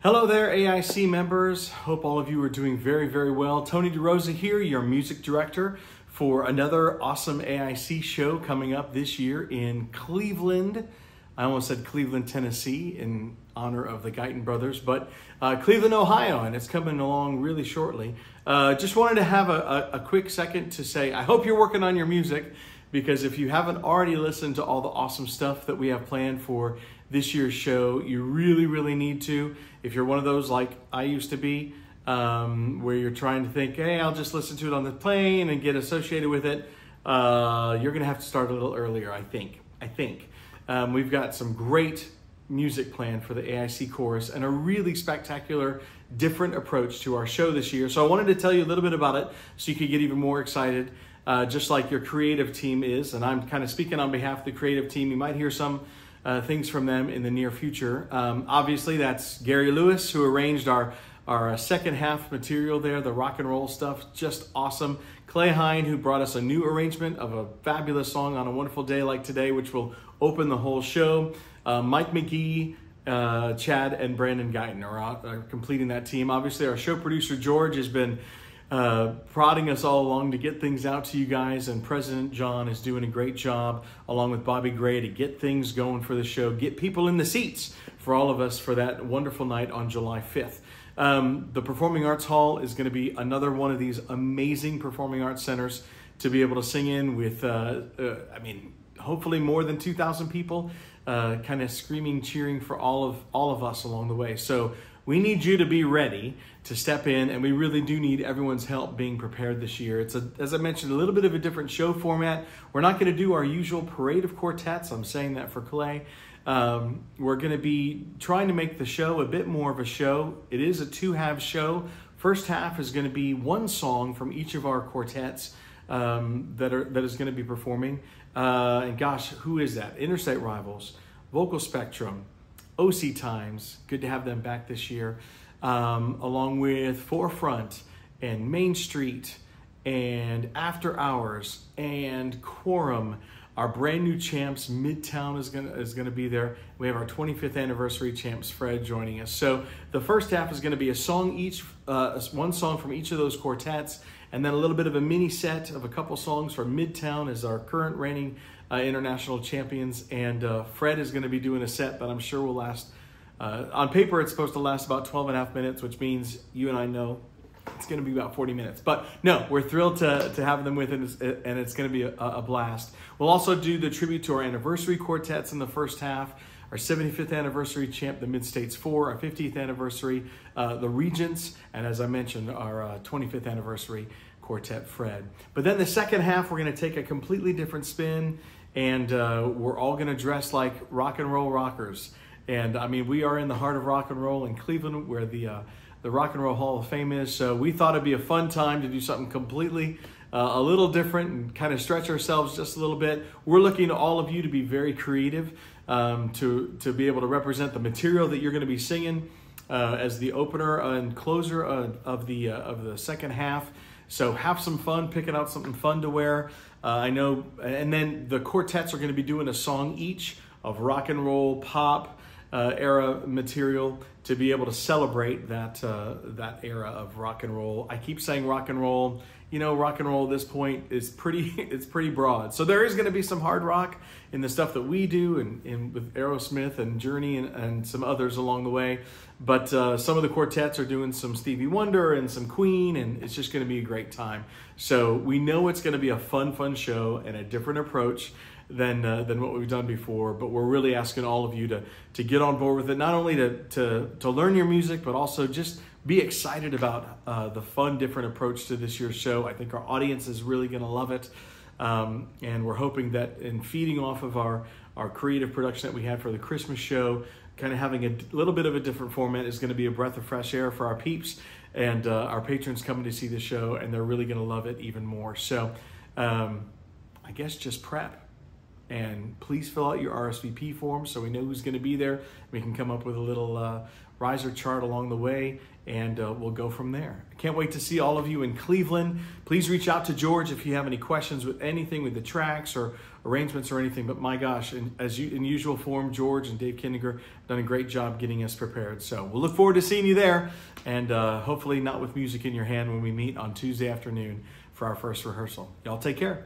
Hello there, AIC members. Hope all of you are doing very, very well. Tony DeRosa here, your music director for another awesome AIC show coming up this year in Cleveland. I almost said Cleveland, Tennessee in honor of the Guyton brothers, but Cleveland, Ohio, and it's coming along really shortly. Just wanted to have a quick second to say, I hope you're working on your music, because if you haven't already listened to all the awesome stuff that we have planned for this year's show, you really, really need to. If you're one of those like I used to be, where you're trying to think, hey, I'll just listen to it on the plane and get associated with it, you're going to have to start a little earlier, I think. We've got some great music planned for the AIC Chorus and a really spectacular, different approach to our show this year. So I wanted to tell you a little bit about it so you could get even more excited, just like your creative team is. And I'm kind of speaking on behalf of the creative team. You might hear some things from them in the near future. Obviously, that's Gary Lewis, who arranged our second half material there, the rock and roll stuff, just awesome. Clay Hine, who brought us a new arrangement of a fabulous song on a wonderful day like today, which will open the whole show. Mike McGee, Chad, and Brandon Guyton are completing that team. Obviously, our show producer, George, has been prodding us all along to get things out to you guys, and President John is doing a great job along with Bobby Gray to get things going for the show, get people in the seats for all of us for that wonderful night on July 5th. The Performing Arts Hall is going to be another one of these amazing performing arts centers to be able to sing in with, hopefully more than 2,000 people kind of screaming, cheering for all of us along the way. So we need you to be ready to step in, and we really do need everyone's help being prepared this year. It's, as I mentioned, a little bit of a different show format. We're not going to do our usual parade of quartets. I'm saying that for Clay. We're going to be trying to make the show a bit more of a show. It is a two-half show. First half is going to be one song from each of our quartets that is going to be performing. And gosh, who is that? Interstate Rivals, Vocal Spectrum, OC Times, good to have them back this year, along with Forefront and Main Street and After Hours and Quorum. Our brand new champs, Midtown, is gonna be there. We have our 25th anniversary champs, Fred, joining us. So the first half is gonna be a song each, one song from each of those quartets, and then a little bit of a mini set of a couple songs from Midtown as our current reigning international champions. And Fred is gonna be doing a set that I'm sure will last, on paper it's supposed to last about 12 and a half minutes, which means you and I know it's going to be about 40 minutes. But no, we're thrilled to have them with us, and it's going to be a blast. We'll also do the tribute to our anniversary quartets in the first half, our 75th anniversary champ, the Mid-States 4, our 50th anniversary, the Regents, and as I mentioned, our 25th anniversary quartet, Fred. But then the second half, we're going to take a completely different spin, and we're all going to dress like rock and roll rockers. And I mean, we are in the heart of rock and roll in Cleveland, where the Rock and Roll Hall of Fame is. So we thought it'd be a fun time to do something completely a little different and kind of stretch ourselves just a little bit. We're looking to all of you to be very creative, to be able to represent the material that you're going to be singing as the opener and closer of the second half. So have some fun, picking out something fun to wear. I know, and then the quartets are going to be doing a song each of rock and roll, pop era material to be able to celebrate that era of rock and roll. I keep saying rock and roll. You know, rock and roll at this point is pretty broad. So there is going to be some hard rock in the stuff that we do, and with Aerosmith and Journey and some others along the way. But some of the quartets are doing some Stevie Wonder and some Queen, and it's just going to be a great time. So we know it's going to be a fun show and a different approach than what we've done before, but we're really asking all of you to get on board with it, not only to learn your music, but also just be excited about the fun, different approach to this year's show. I think our audience is really going to love it, and we're hoping that in feeding off of our creative production that we had for the Christmas show, kind of having a little bit of a different format is going to be a breath of fresh air for our peeps and our patrons coming to see the show, and they're really going to love it even more. So I guess just prep. And please fill out your RSVP form so we know who's going to be there. We can come up with a little riser chart along the way, and we'll go from there. I can't wait to see all of you in Cleveland. Please reach out to George if you have any questions with anything with the tracks or arrangements or anything. But my gosh, in usual form, George and Dave Kindiger have done a great job getting us prepared. So we'll look forward to seeing you there, and hopefully not with music in your hand when we meet on Tuesday afternoon for our first rehearsal. Y'all take care.